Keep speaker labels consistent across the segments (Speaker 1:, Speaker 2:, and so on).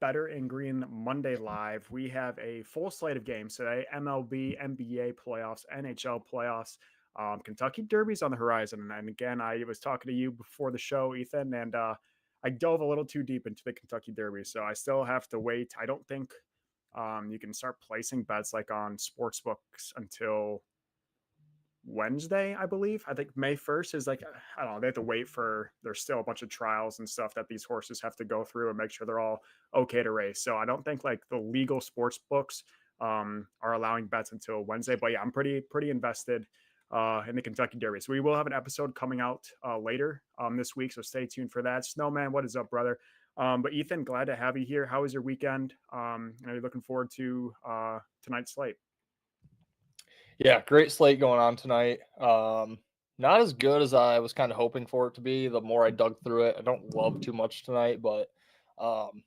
Speaker 1: Better in Green Monday Live. We have a full slate of games today: MLB, NBA playoffs, NHL playoffs. Kentucky Derby's on the horizon. And again, I was talking to you before the show, Ethan, and I dove a little too deep into the Kentucky Derby. So I still have to wait. I don't think you can start placing bets like on sports books until Wednesday, I believe. I think May 1st is like, I don't know, they have to wait for, there's still a bunch of trials and stuff that these horses have to go through and make sure they're all okay to race. So I don't think like the legal sports books are allowing bets until Wednesday. But yeah, I'm pretty invested in the Kentucky Derby. So we will have an episode coming out later this week. So stay tuned for that. Snowman, what is up, brother? But Ethan, glad to have you here. How was your weekend? Are you looking forward to tonight's slate?
Speaker 2: Yeah, great slate going on tonight. Not as good as I was kind of hoping for it to be. The more I dug through it, I don't love too much tonight, but um,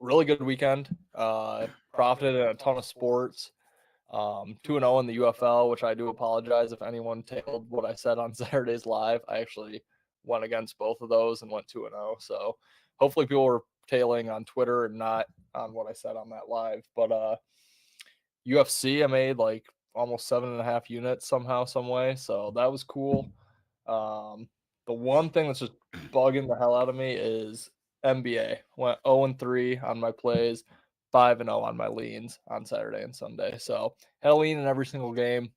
Speaker 2: really good weekend. Profited in a ton of sports. 2-0 in the UFL, which I do apologize if anyone tailed what I said on Saturday's live. I actually went against both of those and went 2-0. So hopefully people were tailing on Twitter and not on what I said on that live. But UFC, I made like almost 7.5 units somehow, some way. So that was cool. The one thing that's just bugging the hell out of me is NBA. Went 0-3 on my plays, 5-0 on my leans on Saturday and Sunday. So had a lean in every single game.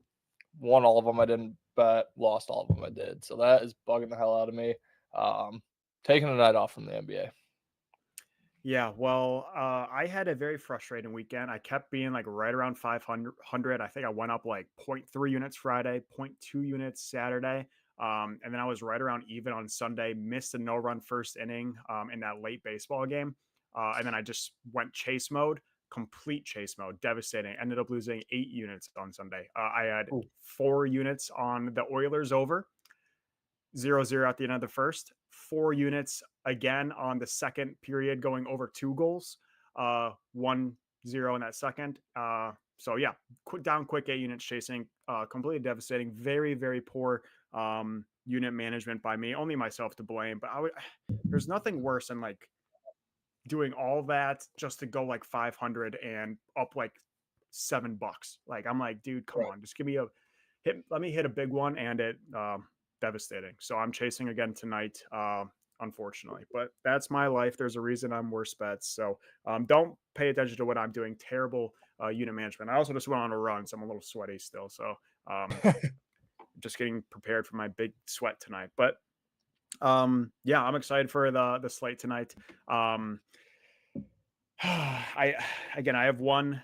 Speaker 2: Won all of them. I didn't bet. Lost all of them. I did. So that is bugging the hell out of me. Um, Taking a night off from the NBA.
Speaker 1: Yeah, well, I had a very frustrating weekend. I kept being like right around 500. I think I went up like zero point 0.3 units Friday, zero point 0.2 units Saturday. And then I was right around even on Sunday, missed a no run first inning in that late baseball game. And then I just went chase mode, complete chase mode, devastating. Ended up losing 8 units on Sunday. I had
Speaker 2: Ooh.
Speaker 1: 4 units on the Oilers over, 0-0 at the end of the first, 4 units again on the second period going over 2 goals, 1-0 in that second. So yeah, down quick 8 units chasing, completely devastating. Very, very poor unit management by me. Only myself to blame. But there's nothing worse than like doing all that just to go like 500 and up like $7. Like I'm like, dude, come
Speaker 2: Right.
Speaker 1: on, just give me a hit. Let me hit a big one, and it devastating. So I'm chasing again tonight, unfortunately. But that's my life. There's a reason I'm worse bets. So don't pay attention to what I'm doing. Terrible unit management. I also just went on a run, so I'm a little sweaty still. So just getting prepared for my big sweat tonight. But yeah, I'm excited for the slate tonight. Um, I again, I have one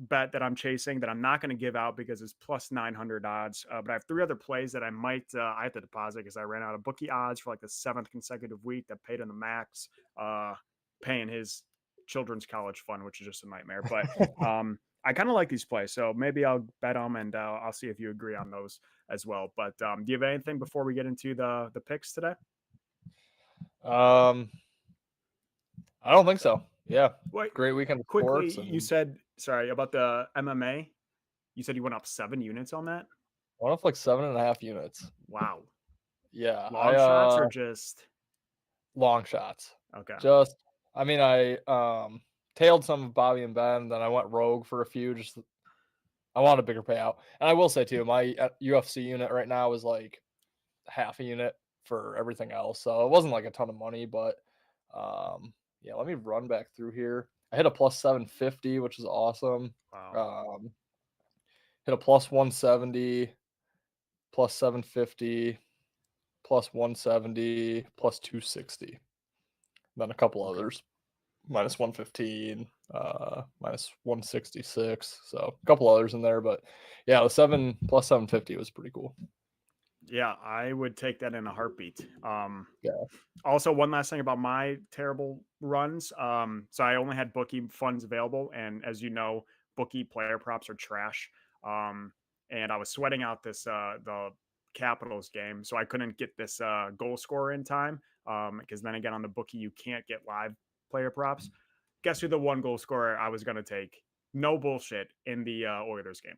Speaker 1: bet that I'm chasing that I'm not going to give out because it's plus 900 odds. But I have 3 other plays that I have to deposit because I ran out of bookie odds for like the 7th consecutive week that paid in the max, uh, paying his children's college fund, which is just a nightmare. But I kind of like these plays, so maybe I'll bet them and I'll see if you agree on those as well. But do you have anything before we get into the picks today?
Speaker 2: Um, I don't think so. Yeah,
Speaker 1: Wait,
Speaker 2: great weekend of
Speaker 1: quickly,
Speaker 2: sports
Speaker 1: you
Speaker 2: and
Speaker 1: said sorry about the MMA. You said you went up 7 units on that.
Speaker 2: went up like 7.5 units.
Speaker 1: Wow.
Speaker 2: Yeah, I
Speaker 1: Long shots or just
Speaker 2: long shots.
Speaker 1: okay.
Speaker 2: Just I mean tailed some of Bobby and Ben, then I went rogue for a few. Just I want a bigger payout. And I will say too, my UFC unit right now is like half a unit for everything else. So it wasn't like a ton of money, but yeah, let me run back through here. I hit a plus 750, which is awesome.
Speaker 1: Wow.
Speaker 2: Um, Hit a plus 170, plus 750, plus 170, plus 260. Then a couple
Speaker 1: Okay.
Speaker 2: others, minus 115, minus 166. So a couple others in there, but yeah, the 7 plus 750 was pretty cool.
Speaker 1: Yeah, I would take that in a heartbeat.
Speaker 2: Yeah.
Speaker 1: Also, one last thing about my terrible runs. So I only had bookie funds available, and as you know, bookie player props are trash. Um, and I was sweating out this the Capitals game, so I couldn't get this goal scorer in time. Because then again, on the bookie, you can't get live player props. Guess who the one goal scorer I was gonna take? No bullshit in the Oilers game.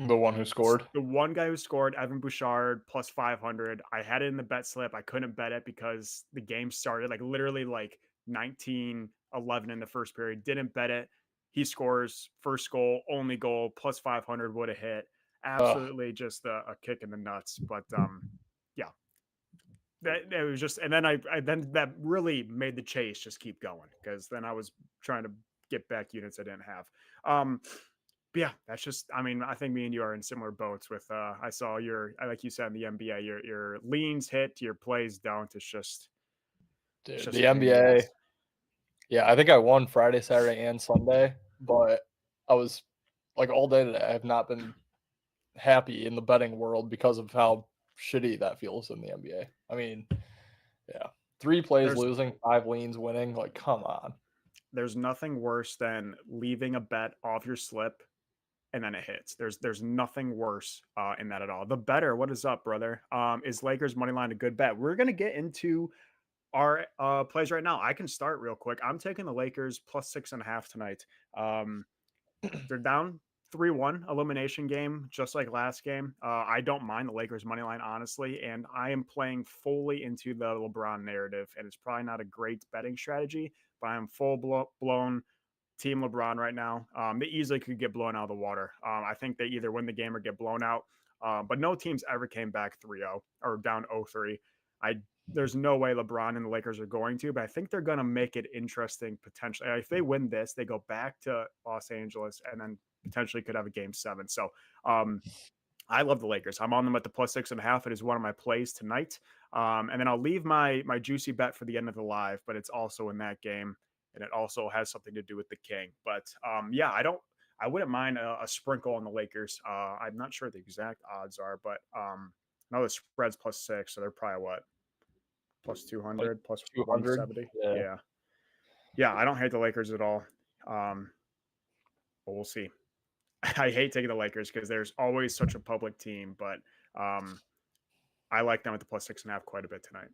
Speaker 2: The one who scored.
Speaker 1: The one guy who scored, Evan Bouchard, plus 500. I had it in the bet slip. I couldn't bet it because the game started like literally like 19-11 in the first period. Didn't bet it. He scores first goal, only goal, plus 500 would have hit.
Speaker 2: Ugh,
Speaker 1: Absolutely just a kick in the nuts. But yeah, that was just, and then I then that really made the chase just keep going because then I was trying to get back units I didn't have. Um, but yeah, that's just, I mean, I think me and you are in similar boats with, I saw your, like you said in the NBA, your leans hit, your plays don't. It's
Speaker 2: dude,
Speaker 1: just a
Speaker 2: the
Speaker 1: pain in the
Speaker 2: NBA.
Speaker 1: ass.
Speaker 2: Yeah, I think I won Friday, Saturday, and Sunday, but I was like all day today. I have not been happy in the betting world because of how shitty that feels in the NBA. I mean, yeah, 3 plays
Speaker 1: There's
Speaker 2: losing, 5 leans winning. Like, come on.
Speaker 1: there's nothing worse than leaving a bet off your slip and then it hits. There's nothing worse in that at all. The better, what is up, brother? Is Lakers money line a good bet? We're gonna get into our plays right now. I can start real quick. I'm taking the Lakers plus 6.5 tonight. Um, they're down 3-1 elimination game, just like last game. I don't mind the Lakers money line, honestly, and I am playing fully into the LeBron narrative, and it's probably not a great betting strategy, but I'm blown Team LeBron right now. They easily could get blown out of the water. I think they either win the game or get blown out. But no teams ever came back 3-0 or down 0-3. I There's no way LeBron and the Lakers are going to, but I think they're going to make it interesting potentially. If they win this, they go back to Los Angeles and then potentially could have a game 7. So um, I love the Lakers. I'm on them at the plus 6.5. It is one of my plays tonight. And then I'll leave my juicy bet for the end of the live, but it's also in that game, and it also has something to do with the King. But yeah, I wouldn't mind a sprinkle on the Lakers. I'm not sure what the exact odds are, but I know the spread's plus 6, so they're probably what, plus
Speaker 2: Like
Speaker 1: 200, plus
Speaker 2: 200.
Speaker 1: 170.
Speaker 2: Yeah.
Speaker 1: Yeah, yeah. I don't hate the Lakers at all. Um, but we'll see. I hate taking the Lakers because there's always such a public team, but um, I like them at the plus 6.5 quite a bit tonight.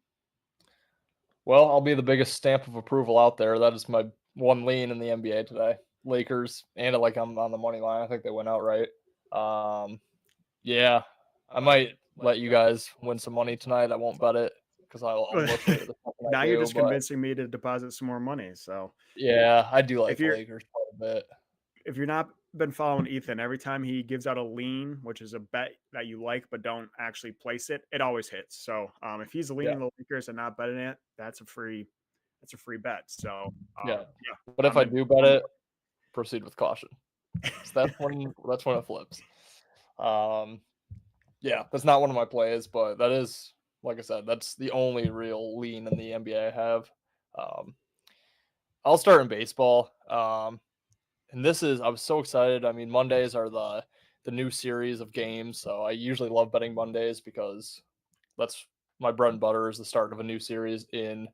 Speaker 2: Well, I'll be the biggest stamp of approval out there. That is my one lean in the NBA today. Lakers, and like I'm on the money line. I think they went outright. Yeah, I might let you guys win some money tonight. I won't bet it because I'll mush it the second I
Speaker 1: Now you're
Speaker 2: do.
Speaker 1: just
Speaker 2: But
Speaker 1: convincing me to deposit some more money. So
Speaker 2: yeah, I do like
Speaker 1: if
Speaker 2: the
Speaker 1: you're
Speaker 2: Lakers quite a bit.
Speaker 1: if you're not been following Ethan, every time he gives out a lean, which is a bet that you like but don't actually place it, it always hits. So if he's
Speaker 2: Yeah,
Speaker 1: leaning the Lakers and not betting it, that's a free bet. So
Speaker 2: yeah.
Speaker 1: yeah,
Speaker 2: But if
Speaker 1: I'm
Speaker 2: I
Speaker 1: in.
Speaker 2: do bet
Speaker 1: I'm
Speaker 2: it, proceed with caution. So that's when it flips. Um, Yeah, that's not one of my plays, but that is, like I said, that's the only real lean in the NBA I have. Um, I'll start in baseball. And I was so excited. I mean, Mondays are the new series of games, so I usually love betting Mondays because that's my bread and butter is the start of a new series in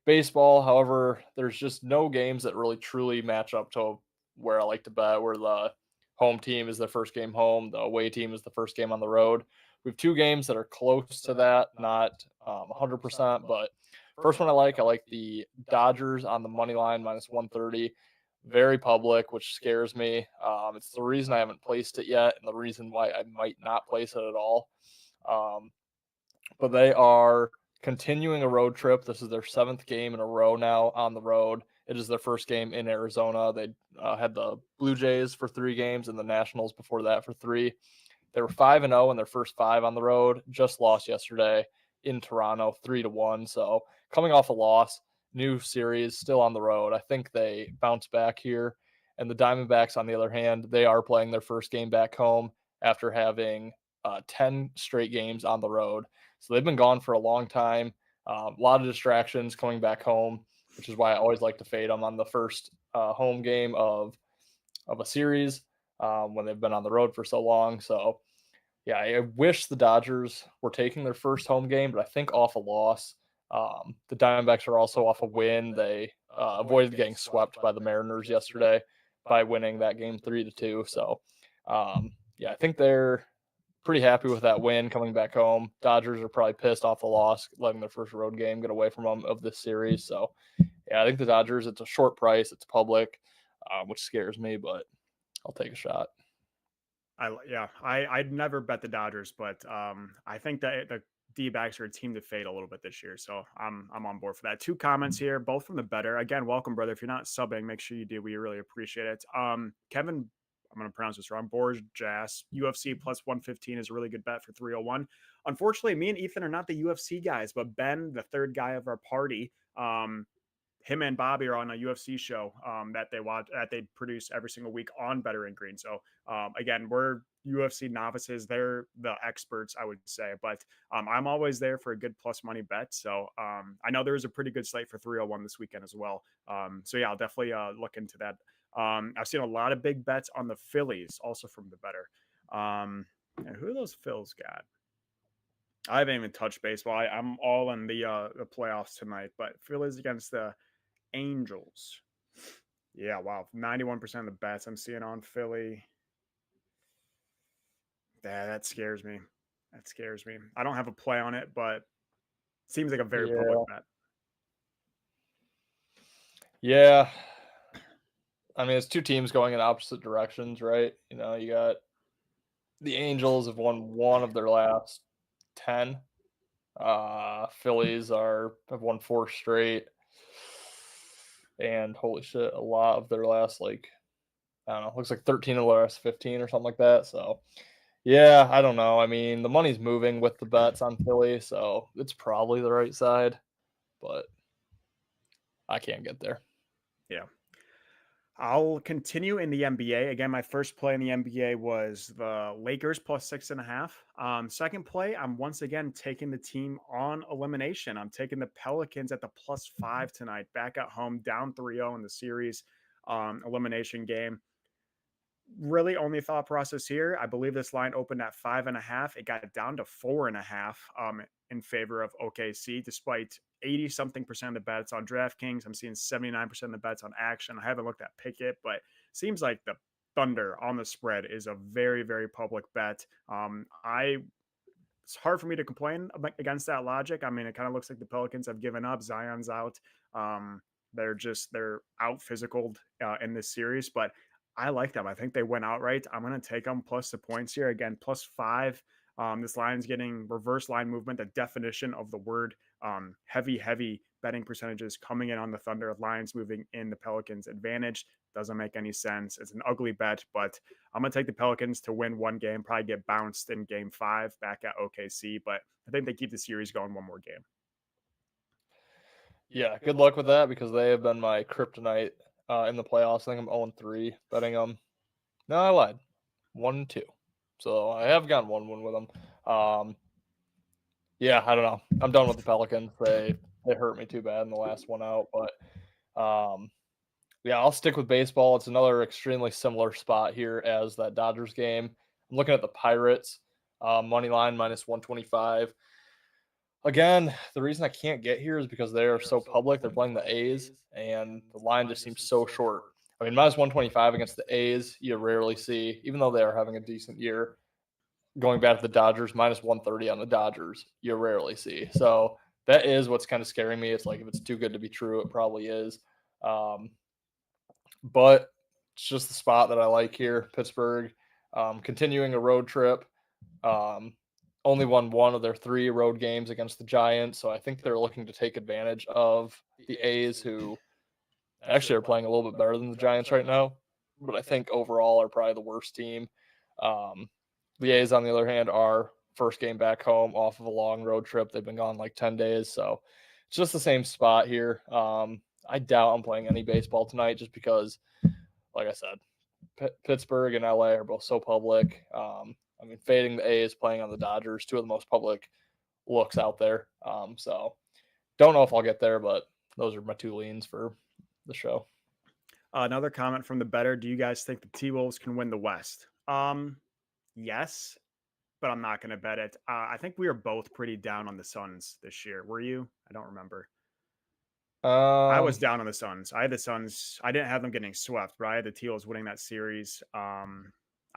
Speaker 2: baseball. However, there's just no games that really truly match up to where I like to bet, where the home team is the first game home, the away team is the first game on the road. We have 2 games that are close to that, not 100%, but first one I like the Dodgers on the money line minus 130. Very public, which scares me. It's the reason I haven't placed it yet, and the reason why I might not place it at all. Um, but they are continuing a road trip. This is their 7th game in a row now on the road. It is their first game in Arizona. They had the Blue Jays for 3 games and the Nationals before that for 3. They were 5-0 in their first 5 on the road. Just lost yesterday in Toronto, 3-1. So coming off a loss, new series, still on the road. I think they bounce back here. And the Diamondbacks, on the other hand, they are playing their first game back home after having 10 straight games on the road. So they've been gone for a long time. A lot of distractions coming back home, which is why I always like to fade them on the first home game of a series when they've been on the road for so long. So yeah, I wish the Dodgers were taking their first home game, but I think off a loss. The Diamondbacks are also off a win. They avoided getting swept by the Mariners yesterday by winning that game 3-2. So yeah, I think they're pretty happy with that win coming back home. Dodgers are probably pissed off the loss, letting their first road game get away from them of this series. So, yeah, I think the Dodgers, it's a short price, it's public, which scares me, but I'll take a shot.
Speaker 1: I'd never bet the Dodgers, but I think that the D-backs are a team to fade a little bit this year. So I'm on board for that. Two comments here, both from the better. Again, welcome, brother. If you're not subbing, make sure you do. We really appreciate it. Kevin, I'm going to pronounce this wrong. Borjas, UFC plus 115 is a really good bet for 301. Unfortunately, me and Ethan are not the UFC guys, but Ben, the third guy of our party, him and Bobby are on a UFC show that they watch, that they produce every single week on Better and Green. So again, we're UFC novices; they're the experts, I would say. But I'm always there for a good plus money bet. So I know there's a pretty good slate for 301 this weekend as well. So yeah, I'll definitely look into that. I've seen a lot of big bets on the Phillies, also from the Better. Who are those Phils got? I haven't even touched baseball. I'm all in the playoffs tonight, but Phillies against the Angels. Yeah, wow. 91% of the bets I'm seeing on Philly. That scares me. That scares me. I don't have a play on it, but it seems like a very public
Speaker 2: Yeah.
Speaker 1: bet.
Speaker 2: Yeah. I mean, it's two teams going in opposite directions, right? You know, you got the Angels have won one of their last 10. Phillies have won 4 straight. And holy shit, a lot of their last, like, I don't know, looks like 13 of the last 15 or something like that. So, yeah, I don't know. I mean, the money's moving with the bets on Philly, so it's probably the right side, but I can't get there.
Speaker 1: Yeah. I'll continue in the NBA. Again, my first play in the NBA was the Lakers plus 6.5. Second play, I'm once again taking the team on elimination. I'm taking the Pelicans at the +5 tonight, back at home, down 3-0 in the series elimination game. Really only thought process here. I believe this line opened at 5.5. It got down to 4.5 in favor of OKC, despite 80 something percent of the bets on DraftKings. I'm seeing 79% of the bets on Action. I haven't looked at Pickett, but seems like the Thunder on the spread is a very, very public bet. It's hard for me to complain against that logic. I mean, it kind of looks like the Pelicans have given up. Zion's out. They're out physicaled in this series, but I like them. I think they went outright. I'm going to take them plus the points here again, +5. This line's getting reverse line movement, the definition of the word. Heavy betting percentages coming in on the Thunder. Lines moving in the Pelicans' advantage. Doesn't make any sense. It's an ugly bet, but I'm going to take the Pelicans to win one game, probably get bounced in game 5 back at OKC, but I think they keep the series going one more game.
Speaker 2: Yeah, good luck with that because they have been my kryptonite in the playoffs. I think I'm 0-3 betting them. No, I lied. 1-2. So I have gotten 1-1 with them. Yeah, I don't know. I'm done with the Pelicans. They hurt me too bad in the last one out, but yeah, I'll stick with baseball. It's another extremely similar spot here as that Dodgers game. I'm looking at the Pirates money line -125. Again, the reason I can't get here is because they are so public. They're playing the A's, and the line just seems so short. I mean, -125 against the A's, you rarely see, even though they are having a decent year. Going back to the Dodgers, -130 on the Dodgers, you rarely see. So that is what's kind of scaring me. It's like if it's too good to be true, it probably is. But it's just the spot that I like here. Pittsburgh, continuing a road trip. Only won one of their 3 road games against the Giants, so I think they're looking to take advantage of the A's, who actually are playing a little bit better than the Giants right now, but I think overall are probably the worst team. The A's, on the other hand, are first game back home off of a long road trip. They've been gone like 10 days, so it's just the same spot here. I doubt I'm playing any baseball tonight just because, like I said, Pittsburgh and LA are both so public. I mean, fading the A's, playing on the Dodgers, 2 of the most public looks out there. So don't know if I'll get there, but those are my 2 leans for the show.
Speaker 1: Another comment from the better. Do you guys think the T-Wolves can win the West? Yes, but I'm not going to bet it. I think we are both pretty down on the Suns this year. Were you? I don't remember. I was down on the Suns. I had the Suns. I didn't have them getting swept, but I had the T-Wolves winning that series.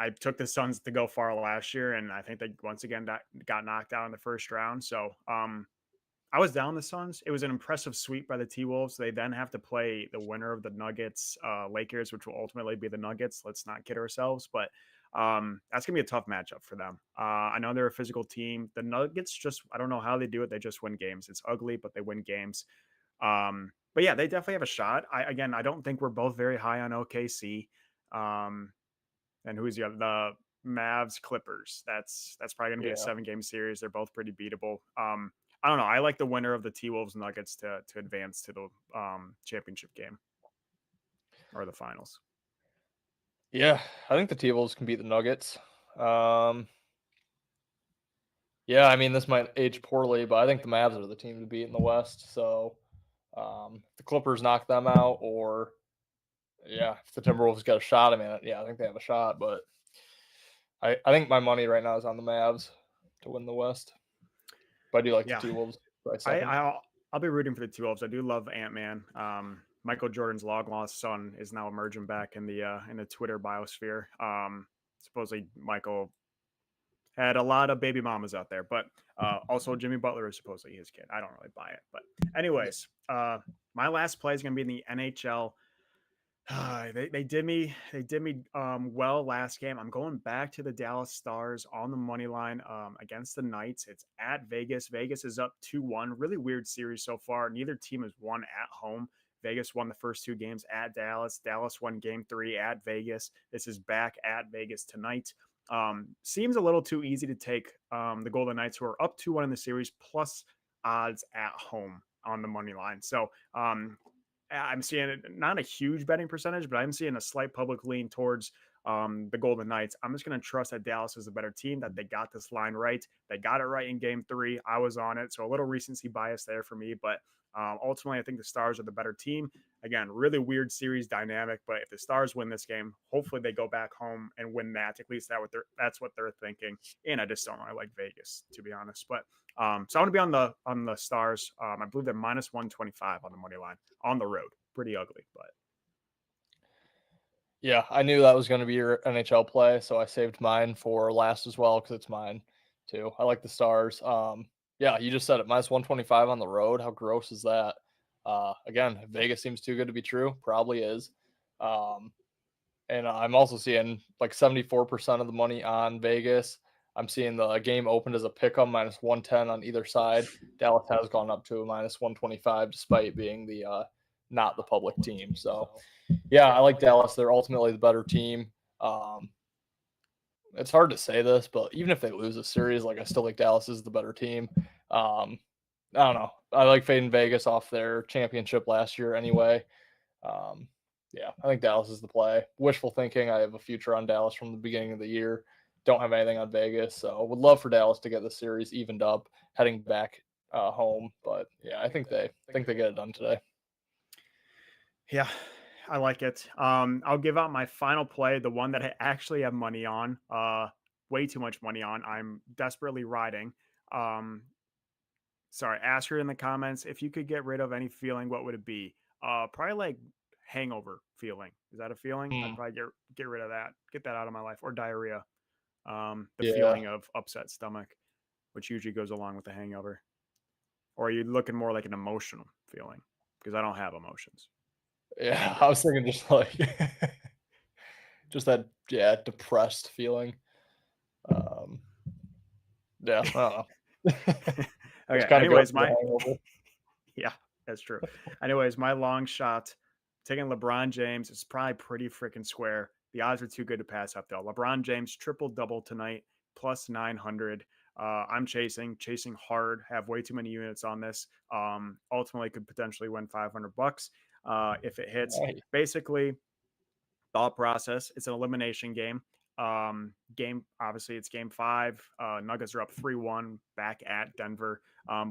Speaker 1: I took the Suns to go far last year, and I think they once again got knocked out in the first round. So I was down the Suns. It was an impressive sweep by the T-Wolves. They then have to play the winner of the Nuggets, Lakers, which will ultimately be the Nuggets. Let's not kid ourselves. But That's gonna be a tough matchup for them. I know they're a physical team. The Nuggets just I don't know how they do it. They just win games. It's ugly, but they win games. But yeah, they definitely have a shot. I don't think we're both very high on OKC. Um, and who's the other? The Mavs Clippers. That's probably gonna be a
Speaker 2: Yeah.
Speaker 1: 7 game series. They're both pretty beatable. I don't know. I like the winner of the T Wolves Nuggets to advance to the championship game or the finals.
Speaker 2: Yeah, I think the T-Wolves can beat the Nuggets. Um, yeah, I mean, this might age poorly, but I think the Mavs are the team to beat in the West. So if the Clippers knock them out, or yeah, if the Timberwolves get a shot, I mean, yeah, I think they have a shot. But I think my money right now is on the Mavs to win the West. But I do like the
Speaker 1: Yeah,
Speaker 2: T-Wolves by
Speaker 1: I
Speaker 2: second.
Speaker 1: I'll be rooting for the T Wolves. I do love Ant Man. Michael Jordan's long lost son is now emerging back in the Twitter biosphere. Supposedly Michael had a lot of baby mamas out there, but also Jimmy Butler is supposedly his kid. I don't really buy it, but anyways, my last play is going to be in the NHL. They did me well last game. I'm going back to the Dallas Stars on the money line against the Knights. It's at Vegas. Vegas is up 2-1. Really weird series so far. Neither team has won at home. Vegas won the first 2 games at Dallas. Dallas won game 3 at Vegas. This is back at Vegas tonight. Seems a little too easy to take the Golden Knights, who are up 2-1 in the series, plus odds at home on the money line. So I'm seeing not a huge betting percentage, but I'm seeing a slight public lean towards the Golden Knights. I'm just going to trust that Dallas is a better team, that they got this line right. They got it right in game 3. I was on it. So a little recency bias there for me. But ultimately, I think the Stars are the better team. Again, really weird series dynamic. But if the Stars win this game, hopefully they go back home and win that. At least that's what they're thinking. And I just don't really like Vegas, to be honest. But so I want to be on the Stars. I believe they're minus 125 on the money line on the road. Pretty ugly, but
Speaker 2: Yeah, I knew that was going to be your NHL play, so I saved mine for last as well because it's mine too. I like the Stars. Yeah, you just said it, minus 125 on the road. How gross is that? Again, Vegas seems too good to be true. Probably is. Um, and I'm also seeing like 74% of the money on Vegas. I'm seeing the game opened as a pick 'em minus 110 on either side. Dallas has gone up to a minus 125 despite being the not the public team. So yeah, I like Dallas. They're ultimately the better team. Um, it's hard to say this, but even if they lose a series, like I still think Dallas is the better team. Um, I don't know. I like fading Vegas off their championship last year anyway. Um, yeah, I think Dallas is the play. Wishful thinking. I have a future on Dallas from the beginning of the year. Don't have anything on Vegas, so would love for Dallas to get the series evened up heading back home. But yeah, I think they get it done today.
Speaker 1: yeah, I like it. I'll give out my final play, the one that I actually have money on. Way too much money on. I'm desperately riding. Um, sorry, ask her in the comments if you could get rid of any feeling. What would it be? Probably like hangover feeling. Is that a feeling? I'd
Speaker 2: Mm,
Speaker 1: probably get rid of that. Get that out of my life. Or diarrhea. The
Speaker 2: yeah,
Speaker 1: feeling of upset stomach, which usually goes along with the hangover. Or are you looking more like an emotional feeling? Because I don't have emotions.
Speaker 2: yeah. I
Speaker 1: Anger.
Speaker 2: was thinking just like just that, yeah, depressed feeling. Um, yeah, I don't know. Which
Speaker 1: Okay.
Speaker 2: kind of goes
Speaker 1: Anyways,
Speaker 2: with the
Speaker 1: my
Speaker 2: hangover.
Speaker 1: yeah, that's true. Anyways, my long shot taking LeBron James is probably pretty freaking square. The odds are too good to pass up though. LeBron James triple double tonight, plus 900. I'm chasing hard. Have way too many units on this. Ultimately, could potentially win $500 if it hits.
Speaker 2: Right.
Speaker 1: Basically, thought process. It's an elimination game. Game obviously it's game 5. Nuggets are up 3-1 back at Denver.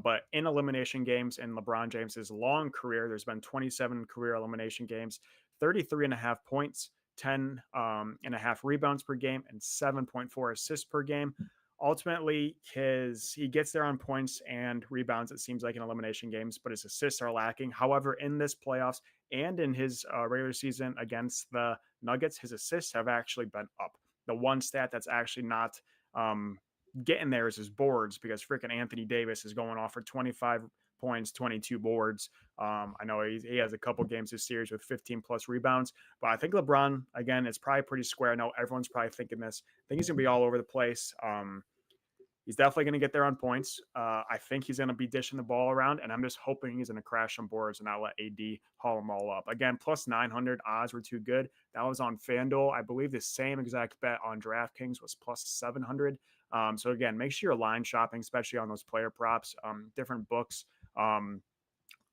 Speaker 1: But in elimination games in LeBron James's long career, there's been 27 career elimination games, 33 and a half points, 10 and a half rebounds per game, and 7.4 assists per game. Ultimately, he gets there on points and rebounds, it seems like in elimination games, but his assists are lacking. However, in this playoffs and in his regular season against the Nuggets, his assists have actually been up. The one stat that's actually not getting there is his boards, because freaking Anthony Davis is going off for 25 points, 22 boards. I know he has a couple games this series with 15 plus rebounds, but I think LeBron, again, it's probably pretty square. I know everyone's probably thinking this. I think he's going to be all over the place. He's definitely going to get there on points. I think he's going to be dishing the ball around, and I'm just hoping he's going to crash some boards and not let AD haul them all up. Again, plus 900 odds were too good. That was on FanDuel. I believe the same exact bet on DraftKings was plus 700. So again, make sure you're line shopping, especially on those player props. Different books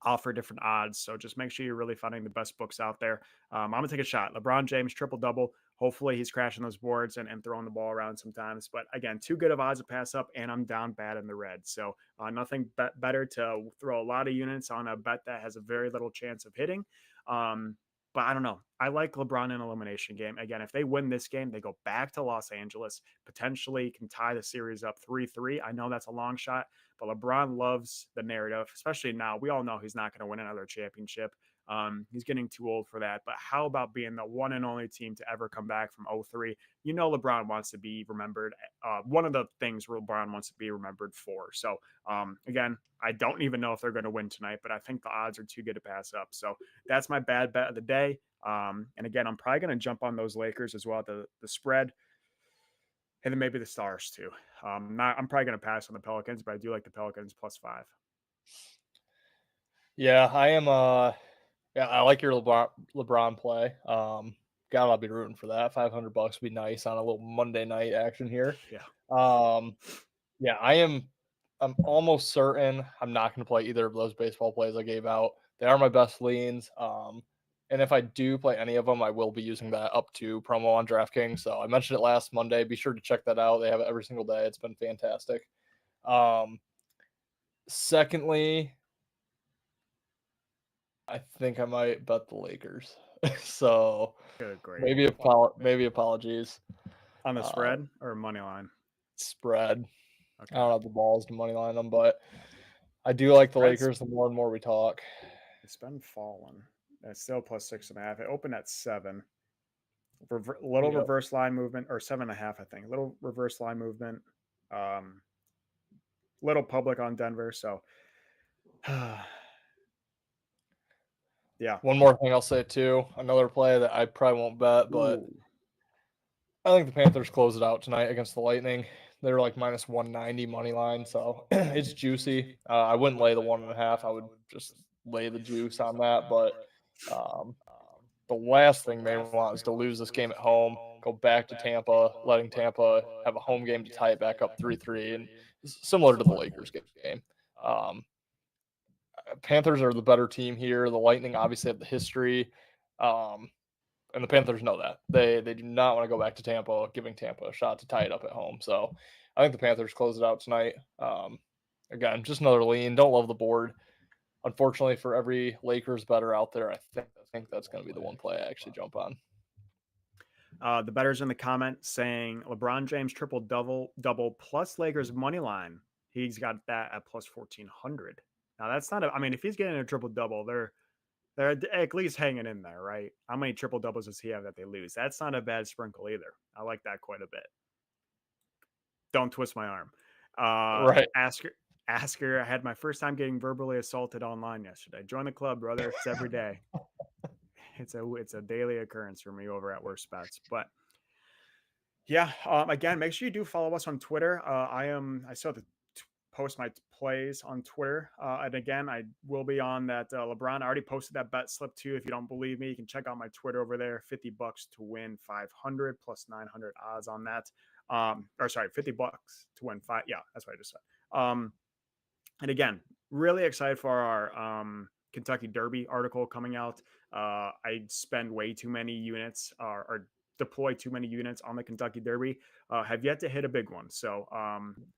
Speaker 1: offer different odds. So just make sure you're really finding the best books out there. I'm going to take a shot. LeBron James, triple double. Hopefully he's crashing those boards and throwing the ball around sometimes. But again, too good of odds to pass up, and I'm down bad in the red. So nothing better to throw a lot of units on a bet that has a very little chance of hitting. But I don't know. I like LeBron in elimination game. Again, if they win this game, they go back to Los Angeles, potentially can tie the series up 3-3. I know that's a long shot, but LeBron loves the narrative, especially now. We all know he's not going to win another championship. He's getting too old for that. But how about being the one and only team to ever come back from 0-3? You know LeBron wants to be remembered. One of the things LeBron wants to be remembered for. So, again, I don't even know if they're going to win tonight, but I think the odds are too good to pass up. So that's my bad bet of the day. And again, I'm probably going to jump on those Lakers as well, the spread. And then maybe the Stars too. I'm probably going to pass on the Pelicans, but I do like the Pelicans plus 5.
Speaker 2: Yeah, I am. Yeah, I like your LeBron play. God, I'll be rooting for that. $500 would be nice on a little Monday night action here.
Speaker 1: Yeah.
Speaker 2: Yeah, I'm almost certain I'm not going to play either of those baseball plays I gave out. They are my best leans. And if I do play any of them, I will be using that up to promo on DraftKings. So I mentioned it last Monday. Be sure to check that out. They have it every single day. It's been fantastic. Secondly, I think I might bet the Lakers. So
Speaker 1: Good, great.
Speaker 2: maybe apologies.
Speaker 1: On the spread or money line?
Speaker 2: Spread.
Speaker 1: Okay.
Speaker 2: I don't have the balls to money line them, but I do like the Lakers the more and more we talk.
Speaker 1: It's been falling. It's still plus 6.5. It opened at 7. Reverse line movement, or 7.5, I think. Little reverse line movement. Little public on Denver. So, yeah.
Speaker 2: One more thing I'll say too. Another play that I probably won't bet, but I think the Panthers close it out tonight against the Lightning. They're like minus 190 money line, so it's juicy. I wouldn't lay the 1.5. I would just lay the juice on that. But the last thing they want is to lose this game at home, go back to Tampa, letting Tampa have a home game to tie it back up 3-3, and similar to the Lakers game. Panthers are the better team here. The Lightning obviously have the history. And the Panthers know that. They do not want to go back to Tampa, giving Tampa a shot to tie it up at home. So I think the Panthers close it out tonight. Again, just another lean. Don't love the board. Unfortunately, for every Lakers better out there, I think that's going to be the one play I actually jump on.
Speaker 1: The bettors in the comment saying LeBron James triple double plus Lakers money line. He's got that at plus 1,400. Now that's not. I mean, if he's getting a triple double, they're at least hanging in there, right? How many triple doubles does he have that they lose? That's not a bad sprinkle either. I like that quite a bit. Don't twist my arm.
Speaker 2: Right.
Speaker 1: Asker, I had my first time getting verbally assaulted online yesterday. Join the club, brother. It's every day. It's a daily occurrence for me over at Worst Bets. But yeah, again, make sure you do follow us on Twitter. I still have to post my plays on Twitter. And again, I will be on that LeBron. I already posted that bet slip too. If you don't believe me, you can check out my Twitter over there. $50 to win 500 plus 900 odds on that. Or sorry, $50 to win 5. Yeah, that's what I just said. And again, really excited for our Kentucky Derby article coming out. I spend way too many units or deploy too many units on the Kentucky Derby. Have yet to hit a big one. So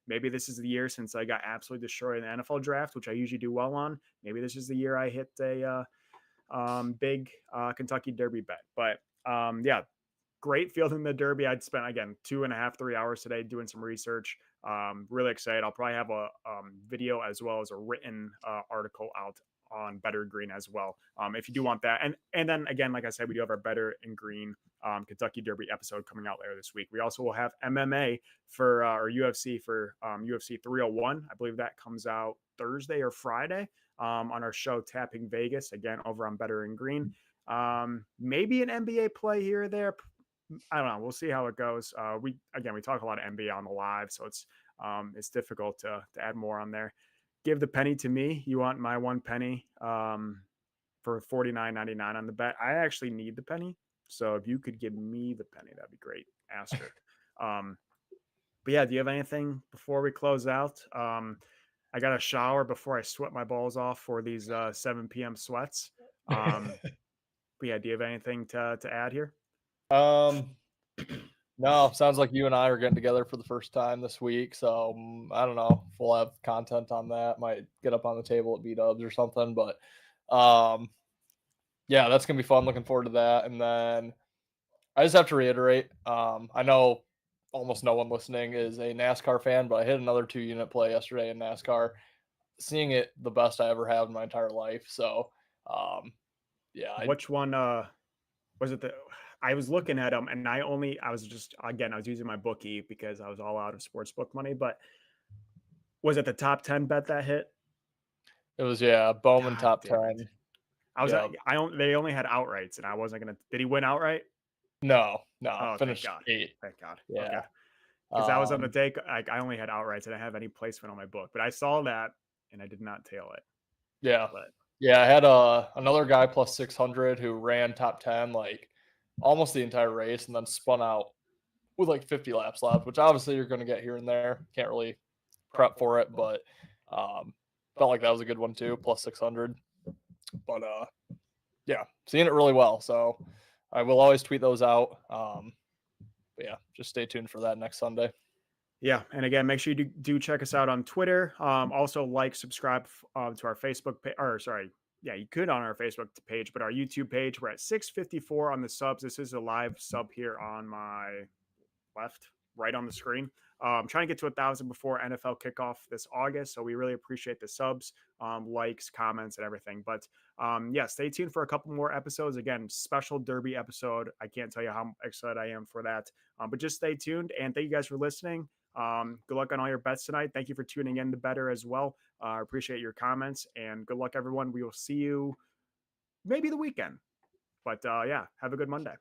Speaker 1: maybe this is the year, since I got absolutely destroyed in the NFL draft, which I usually do well on. Maybe this is the year I hit a big Kentucky Derby bet. But yeah, great field in the Derby. I'd spent, again, 2.5, 3 hours today doing some research. Really excited. I'll probably have a video as well as a written article out on Better in Green as well. If you do want that, and then again, like I said, we do have our Better in Green Kentucky Derby episode coming out later this week. We also will have MMA for or UFC for UFC 301. I believe that comes out Thursday or Friday on our show Tapping Vegas, again over on Better in Green. Maybe an NBA play here or there. I don't know. We'll see how it goes. We talk a lot of NBA on the live, so it's difficult to add more on there. Give the penny to me. You want my one penny for $49.99 on the bet. I actually need the penny, so if you could give me the penny, that'd be great. Asterisk. But yeah, do you have anything before we close out? I got a shower before I sweat my balls off for these 7 p.m. sweats. But yeah, do you have anything to add here?
Speaker 2: No, sounds like you and I are getting together for the first time this week. So I don't know if we'll have content on that. Might get up on the table at B-Dubs or something. But yeah, that's gonna be fun. Looking forward to that. And then I just have to reiterate. I know almost no one listening is a NASCAR fan, but I hit another 2-unit play yesterday in NASCAR. Seeing it the best I ever have in my entire life. So yeah.
Speaker 1: Which one was it? I was looking at them, and I was using my bookie because I was all out of sports book money. But was it the top 10 bet that hit?
Speaker 2: It was Bowman
Speaker 1: God
Speaker 2: top
Speaker 1: damn
Speaker 2: 10.
Speaker 1: it. They only had outrights, and I wasn't gonna. Did he win outright?
Speaker 2: No,
Speaker 1: Oh,
Speaker 2: finished
Speaker 1: thank God.
Speaker 2: 8.
Speaker 1: Thank God.
Speaker 2: Yeah.
Speaker 1: Okay. Because I was on the take. I only had outrights. I didn't have any placement on my book, but I saw that and I did not tail it.
Speaker 2: Yeah.
Speaker 1: But
Speaker 2: Yeah, I had another guy plus 600 who ran top 10 like almost the entire race and then spun out with like 50 laps left, which obviously you're going to get here and there. Can't really prep for it, but felt like that was a good one too, plus 600. But yeah, seeing it really well. So I will always tweet those out. But yeah, just stay tuned for that next Sunday.
Speaker 1: yeah, and again, make sure you do check us out on Twitter. Also, subscribe to our Facebook page. Or sorry, yeah, you could on our Facebook page, but our YouTube page. We're at 654 on the subs. This is a live sub here on my left, right on the screen. Trying to get to 1,000 before NFL kickoff this August. So we really appreciate the subs, likes, comments, and everything. But yeah, stay tuned for a couple more episodes. Again, special Derby episode. I can't tell you how excited I am for that. But just stay tuned. And thank you guys for listening. Good luck on all your bets tonight. Thank you for tuning in to Better as well. I appreciate your comments. And good luck, everyone. We will see you maybe the weekend. But yeah, have a good Monday.